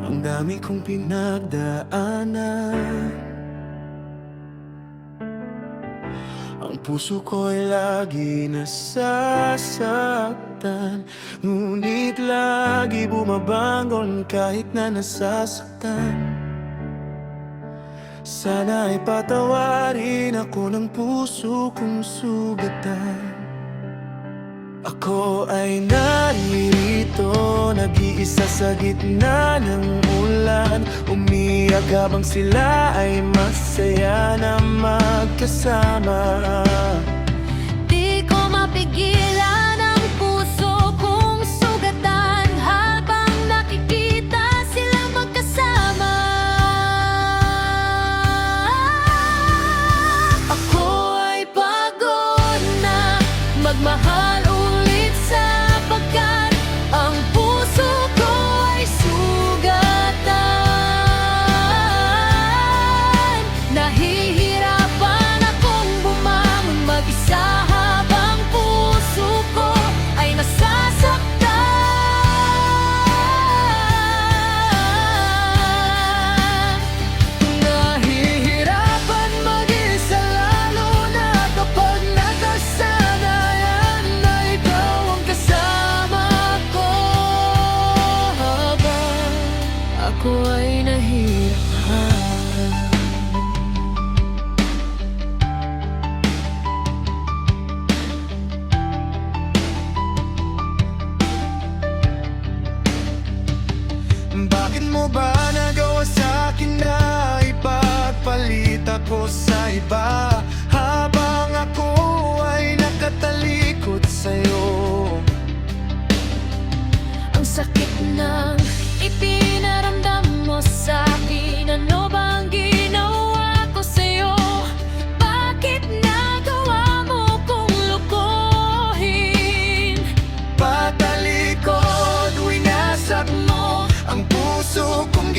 Ang dami kong pinagdaanan, ang puso ko'y lagi nasasaktan, ngunit lagi bumabangon kahit na nasasaktan. Sana ay patawarin ako ng puso kong sugatan. Ako ay naririto, nag-iisa sa gitna ng ulan, umiyak habang sila ay masaya na magkasama. Di ko mapigilan ang puso kong sugatan habang nakikita silang magkasama. Ako ay pagod na magmahal ulit sapagkat ang puso ko ay sugatan. Nahihirapan akong bumangon mag-isa habang puso ko ay nasasaktan. Nahihirapan mag-isa lalo na kapag nakasanayan na ikaw ang kasama ko habang ako ay nahihirapan. Bakit mo ba nagawa sa'kin na ipagpalit ako sa iba, habang ako ay nakatalikod sa'yo? Ang sakit ng ipinaramdam mo sa'kin. Ano bang ginawa ko sa'yo? Bakit nagawa mo kong lukuhin? Patalikod, winasak mo ang puso kong